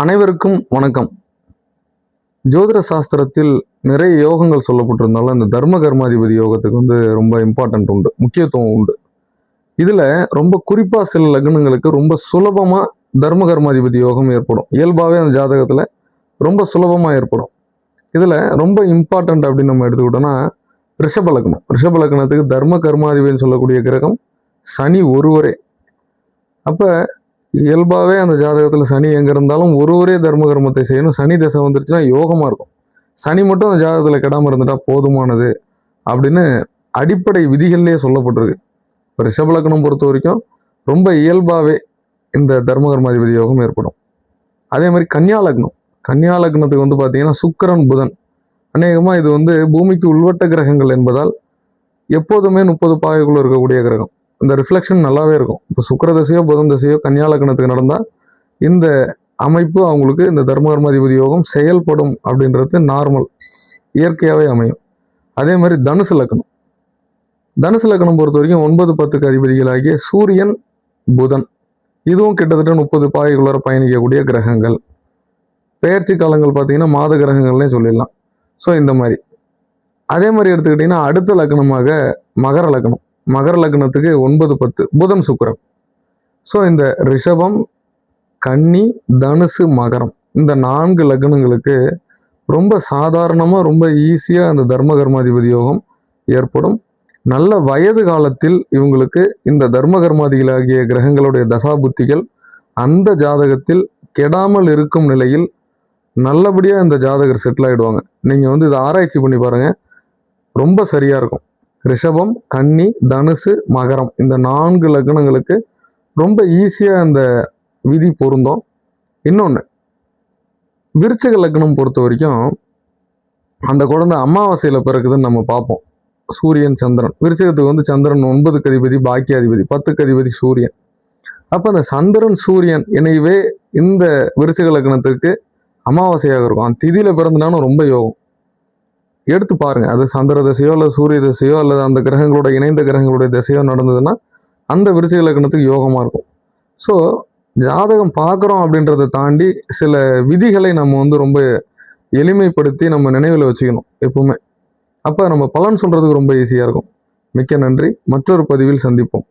அனைவருக்கும் வணக்கம். ஜோதிட சாஸ்திரத்தில் நிறைய யோகங்கள் சொல்லப்பட்டிருந்தாலும் இந்த தர்ம கர்மாதிபதி யோகத்துக்கு ரொம்ப இம்பார்ட்டன்ட் உண்டு, முக்கியத்துவம் உண்டு. இதுல ரொம்ப குறிப்பா சில லக்னங்களுக்கு ரொம்ப சுலபமா தர்ம கர்மாதிபதி யோகம் ஏற்படும். இயல்பாவே அந்த ஜாதகத்துல ரொம்ப சுலபமா ஏற்படும். இதுல ரொம்ப இம்பார்ட்டன்ட் அப்படின்னு நம்ம எடுத்துக்கிட்டோம்னா ரிஷப லக்னம். ரிஷப லக்னத்துக்கு தர்ம கர்மாதிபதினு சொல்லக்கூடிய கிரகம் சனி ஒருவரே. அப்ப இயல்பாவே அந்த ஜாதகத்துல சனி எங்க இருந்தாலும் ஒருவரே தர்ம கர்மத்தை செய்யணும். சனி தசை வந்துருச்சுன்னா யோகமா இருக்கும். சனி மட்டும் அந்த ஜாதகத்துல கெடாம இருந்துட்டா போதுமானது அப்படின்னு அடிப்படை விதிகள்லயே சொல்லப்பட்டிருக்கு. இப்போ ரிஷப லக்னம் பொறுத்த வரைக்கும் ரொம்ப இயல்பாவே இந்த தர்ம கர்மாதிபதி யோகம் ஏற்படும். அதே மாதிரி கன்னியா லக்னம். கன்னியா லக்னத்துக்கு பார்த்தீங்கன்னா சுக்கிரன் புதன் அநேகமா இது பூமிக்கு உள்வட்ட கிரகங்கள் என்பதால் எப்போதுமே 30 பாகைக்குள்ள இருக்கக்கூடிய கிரகம். இந்த ரிஃப்ளெக்ஷன் நல்லாவே இருக்கும். இப்போ சுக்கிர தசையோ புதன் தசையோ கன்னியா லக்னத்துக்கு நடந்தால் இந்த அமைப்பு அவங்களுக்கு இந்த தர்ம கர்மாதிபதி யோகம் செயல்படும் அப்படின்றது நார்மல், இயற்கையாகவே அமையும். அதே மாதிரி தனுசு லக்னம். தனுசு லக்னம் பொறுத்த வரைக்கும் 9, 10க்கு அதிபதிகளாகிய சூரியன் புதன் இதுவும் கிட்டத்தட்ட 30 பாகைக்குள்ளார பயணிக்கக்கூடிய கிரகங்கள். பெயர்ச்சி காலங்கள் பார்த்தீங்கன்னா மாத கிரகங்கள்னே சொல்லிடலாம். ஸோ இந்த மாதிரி அதே மாதிரி எடுத்துக்கிட்டிங்கன்னா அடுத்த லக்னமாக மகர லக்னம். மகர லக்னத்துக்கு 9, 10 புதன் சுக்கிரன். ஸோ இந்த ரிஷபம், கன்னி, தனுசு, மகரம் இந்த 4 லக்னங்களுக்கு ரொம்ப சாதாரணமாக ரொம்ப ஈஸியாக அந்த தர்ம கர்மாதிபதி யோகம் ஏற்படும். நல்ல வயது காலத்தில் இவங்களுக்கு இந்த தர்ம கர்மாதிகளாகிய கிரகங்களுடைய தசாபுத்திகள் அந்த ஜாதகத்தில் கெடாமல் இருக்கும் நிலையில் நல்லபடியாக இந்த ஜாதகர் செட்டில் ஆகிடுவாங்க. நீங்கள் இதை ஆராய்ச்சி பண்ணி பாருங்கள், ரொம்ப சரியாக இருக்கும். ரிஷபம், கன்னி, தனுசு, மகரம் இந்த 4 லக்னங்களுக்கு ரொம்ப ஈஸியாக அந்த விதி பொருந்தும். இன்னொன்று, விருச்சிக லக்னம் பொறுத்த வரைக்கும் அந்த குழந்தை அமாவாசையில் பிறக்குதுன்னு நம்ம பார்ப்போம். சூரியன் சந்திரன். விருச்சிகத்துக்கு சந்திரன் 9க்கு அதிபதி, பாக்கியாதிபதி, 10க்கு அதிபதி சூரியன். அப்போ அந்த சந்திரன் சூரியன் இணைவே இந்த விருச்சிக லக்னத்துக்கு அமாவாசையாக இருக்கும். அந்த திதியில் பிறந்தனாலும் ரொம்ப யோகம். எடுத்து பாருங்க, அது சந்திர தசையோ அல்லது சூரிய தசையோ அல்லது அந்த கிரகங்களோட இணைந்த கிரகங்களுடைய தசையோ நடந்ததுன்னா அந்த விருச்சிக லக்னத்துக்கு யோகமா இருக்கும். ஸோ ஜாதகம் பார்க்குறோம் அப்படின்றத தாண்டி சில விதிகளை நம்ம ரொம்ப எளிமைப்படுத்தி நம்ம நினைவில் வச்சுக்கணும் எப்பவுமே. அப்போ நம்ம பலன் சொல்றதுக்கு ரொம்ப ஈஸியாக இருக்கும். மிக்க நன்றி. மற்றொரு பதிவில் சந்திப்போம்.